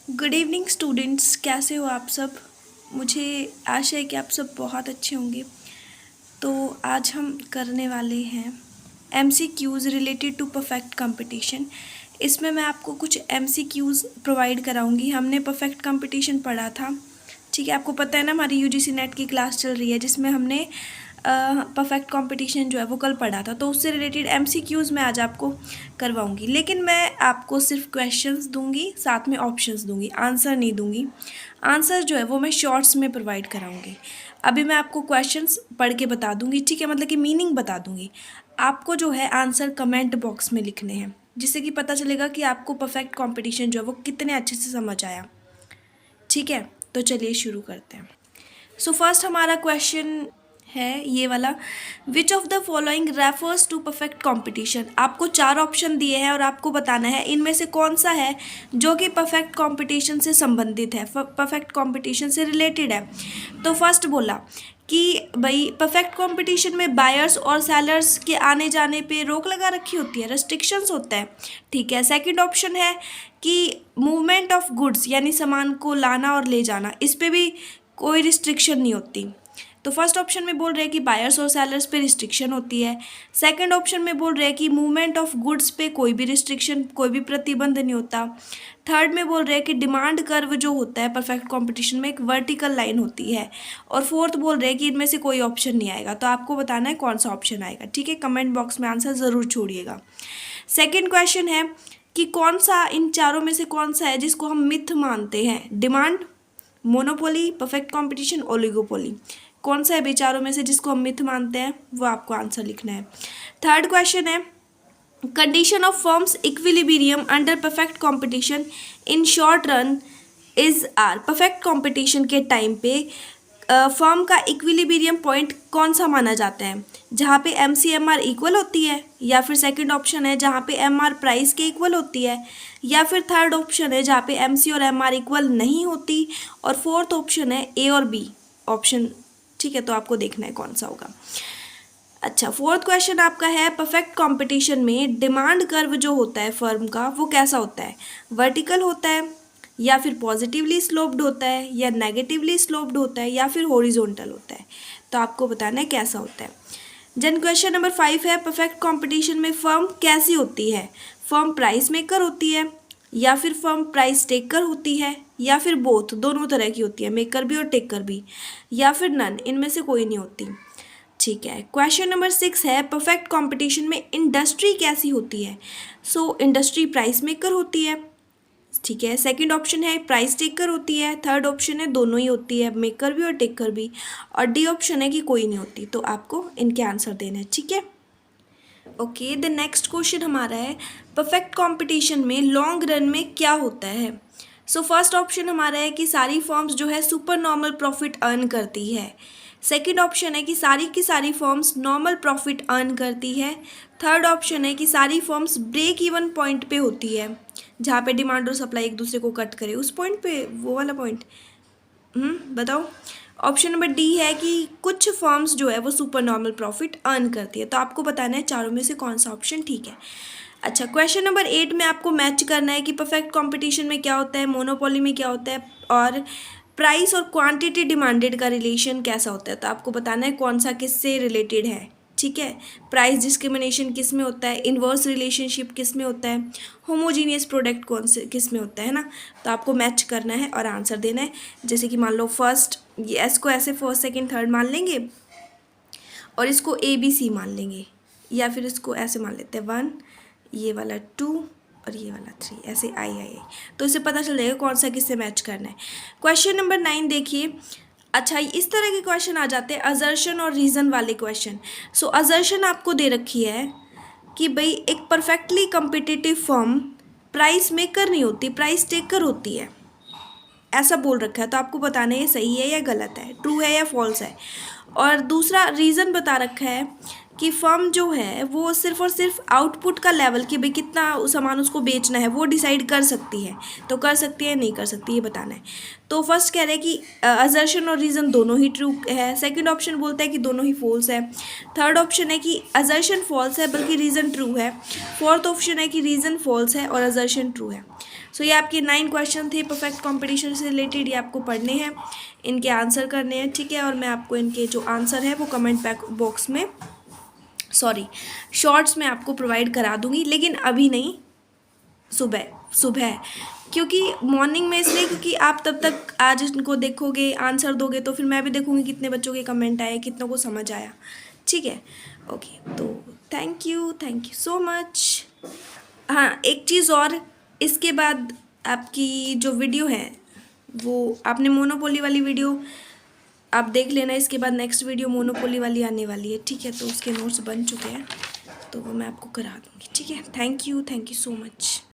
Good evening students, कैसे हो आप सब। मुझे आशा है कि आप सब बहुत अच्छे होंगे। तो आज हम करने वाले हैं MCQs related to perfect competition. इसमें मैं आपको कुछ MCQs प्रोवाइड कराऊंगी। हमने परफेक्ट कंपटीशन पढ़ा था, ठीक है। आपको पता है ना, हमारी UGC नेट की क्लास चल रही है जिसमें हमने परफेक्ट कंपटीशन जो है वो कल पढ़ा था। तो उससे रिलेटेड MCQs मैं आज आपको करवाऊंगी, लेकिन मैं आपको सिर्फ क्वेश्चंस दूंगी, साथ में ऑप्शंस दूंगी, आंसर नहीं दूंगी। आंसर जो है वो मैं शॉर्ट्स में प्रोवाइड कराऊंगी। अभी मैं आपको क्वेश्चंस पढ़ के बता दूंगी, ठीक है, मतलब कि मीनिंग बता दूंगी। आपको जो है आंसर कमेंट बॉक्स में लिखने हैं, जिससे कि पता चलेगा कि आपको परफेक्ट कंपटीशन जो है वो कितने अच्छे से समझ आया, ठीक है। तो चलिए शुरू करते हैं। सो फर्स्ट हमारा क्वेश्चन है ये वाला, which of the following refers to perfect competition. आपको 4 ऑप्शन दिए हैं और आपको बताना है इनमें से कौन सा है जो कि परफेक्ट कंपटीशन से संबंधित है, परफेक्ट कंपटीशन से रिलेटेड है। तो फर्स्ट बोला कि भाई परफेक्ट कंपटीशन में बायर्स और सेलर्स के आने जाने पे रोक लगा रखी होती है, रेस्ट्रिक्शंस होता है, ठीक है। सेकंड ऑप्शन है कि मूवमेंट ऑफ गुड्स यानी सामान को लाना और ले जाना, इस पे भी कोई रिस्ट्रिक्शन नहीं होती। तो फर्स्ट ऑप्शन में बोल रहे हैं कि बायर्स और सेलर्स पे रिस्ट्रिक्शन होती है। सेकंड ऑप्शन में बोल रहे हैं कि मूवमेंट ऑफ गुड्स पे कोई भी रिस्ट्रिक्शन, कोई भी प्रतिबंध नहीं होता। थर्ड में बोल रहे हैं कि डिमांड कर्व जो होता है परफेक्ट कंपटीशन में एक वर्टिकल लाइन होती है। और फोर्थ बोल रहे हैं कि इनमें से कोई ऑप्शन नहीं आएगा। तो आपको बताना है कौन सा ऑप्शन आएगा, ठीक है। कमेंट बॉक्स में आंसर ज़रूर छोड़िएगा। सेकेंड क्वेश्चन है कि कौन सा इन चारों में से कौन सा है जिसको हम मिथ मानते हैं, demand, monopoly, perfect competition, oligopoly. कौन सा है विचारों में से जिसको हम मिथ मानते हैं, वो आपको आंसर लिखना है। Third question is, condition of firms equilibrium under perfect competition in short run is are. Perfect competition के टाइम पे फर्म का इक्विलिब्रियम पॉइंट कौन सा माना जाता है, जहाँ पे MCMR इक्वल होती है, या फिर सेकंड ऑप्शन है जहाँ पे MR प्राइस के इक्वल होती है, या फिर थर्ड ऑप्शन है जहाँ पे MC और MR इक्वल नहीं होती, और फोर्थ ऑप्शन है A और B ऑप्शन, ठीक है। तो आपको देखना है कौन सा होगा। अच्छा, फोर्थ क्वेश्चन आपका है, परफेक्ट कंपटीशन में डिमांड कर्व जो होता है फर्म का वो कैसा होता है, वर्टिकल होता है, या फिर पॉजिटिवली स्लोप्ड होता है, या नेगेटिवली स्लोप्ड होता है, या फिर हॉरिजॉन्टल होता है। तो आपको बताना है कैसा होता है। जन क्वेश्चन नंबर 5 है, परफेक्ट कंपटीशन में फर्म कैसी होती है, फर्म प्राइस मेकर होती है, या फिर फर्म प्राइस टेकर होती है, या फिर बोथ, दोनों तरह की होती है, मेकर भी और टेकर भी, या फिर नन, इनमें से कोई नहीं होती, ठीक है। क्वेश्चन नंबर 6 है, परफेक्ट कंपटीशन में इंडस्ट्री कैसी होती है। सो इंडस्ट्री प्राइस मेकर होती है, ठीक है। सेकंड ऑप्शन है प्राइस टेकर होती है, थर्ड ऑप्शन है दोनों ही होती है, मेकर भी और टेकर भी, और डी ऑप्शन है कि कोई नहीं होती। तो आपको इनके आंसर देने हैं, ठीक है। ओके, द नेक्स्ट क्वेश्चन हमारा है, परफेक्ट कंपटीशन में लॉन्ग रन में क्या होता है। सो फर्स्ट ऑप्शन हमारा है कि सारी फर्म्स जो है सुपर नॉर्मल प्रॉफिट अर्न करती है। सेकंड ऑप्शन है कि सारी की सारी फर्म्स नॉर्मल प्रॉफिट अर्न करती है। थर्ड ऑप्शन है कि सारी फर्म्स ब्रेक इवन पॉइंट पे होती है, जहाँ पे डिमांड और सप्लाई एक दूसरे को कट करे, उस पॉइंट पे, वो वाला पॉइंट। बताओ। ऑप्शन नंबर डी है कि कुछ फर्म्स जो है वो सुपर नॉर्मल प्रॉफिट अर्न करती है। तो आपको बताना है चारों में से कौन सा ऑप्शन ठीक है। अच्छा, क्वेश्चन नंबर 8 में आपको मैच करना है कि परफेक्ट कंपटीशन में क्या होता है, मोनोपोली में क्या होता है, और प्राइस और क्वांटिटी डिमांडेड का रिलेशन कैसा होता है। तो आपको बताना है कौन सा किससे रिलेटेड है, ठीक है। प्राइस डिस्क्रिमिनेशन किस में होता है, इन्वर्स रिलेशनशिप किस में होता है, होमोजीनियस प्रोडक्ट कौन से किस में होता है ना। तो आपको मैच करना है और आंसर देना है। जैसे कि मान लो फर्स्ट, इसको ऐसे फर्स्ट सेकंड थर्ड मान लेंगे, और इसको ABC मान लेंगे, या फिर इसको ऐसे मान लेते हैं 1, ये वाला 2 और ये वाला 3, ऐसे आई। तो इससे पता चल जाएगा कौन सा किससे मैच करना है। क्वेश्चन नंबर 9 देखिए। अच्छा, इस तरह के क्वेश्चन आ जाते हैं अजर्शन और रीज़न वाले क्वेश्चन। सो अजर्शन आपको दे रखी है कि भाई एक perfectly competitive firm price maker नहीं होती, प्राइस टेकर होती है, ऐसा बोल रखा है। तो आपको बताना है ये सही है या गलत है, ट्रू है या फॉल्स है। और दूसरा रीज़न बता रखा है कि फर्म जो है वो सिर्फ और सिर्फ आउटपुट का लेवल, कि भाई कितना सामान उसको बेचना है, वो डिसाइड कर सकती है। तो कर सकती है नहीं कर सकती, ये बताना है। तो फर्स्ट कह रहे हैं कि अजर्शन और रीज़न दोनों ही ट्रू है। सेकंड ऑप्शन बोलता है कि दोनों ही फॉल्स है। थर्ड ऑप्शन है कि अजर्शन फॉल्स है बल्कि रीज़न ट्रू है। फोर्थ ऑप्शन है कि रीज़न फॉल्स है और अजर्शन ट्रू है। सो ये आपके 9 क्वेश्चन थे परफेक्ट कंपटीशन से रिलेटेड, ये आपको पढ़ने हैं, इनके आंसर करने हैं, ठीक है। और मैं आपको इनके जो आंसर है वो कमेंट बॉक्स में शॉर्ट्स में आपको प्रोवाइड करा दूंगी, लेकिन अभी नहीं, सुबह सुबह, क्योंकि मॉर्निंग में इसलिए क्योंकि आप तब तक आज इनको देखोगे, आंसर दोगे, तो फिर मैं भी देखूंगी कितने बच्चों के कमेंट आए, कितनों को समझ आया, ठीक है। ओके, तो थैंक यू सो मच। हाँ, एक चीज़ और, इसके बाद आपकी जो वीडियो है वो आपने मोनोपोली वाली वीडियो आप देख लेना, इसके बाद नेक्स्ट वीडियो मोनोपोली वाली आने वाली है, ठीक है। तो उसके नोट्स बन चुके हैं, तो वो मैं आपको करा दूँगी, ठीक है। Thank you so much.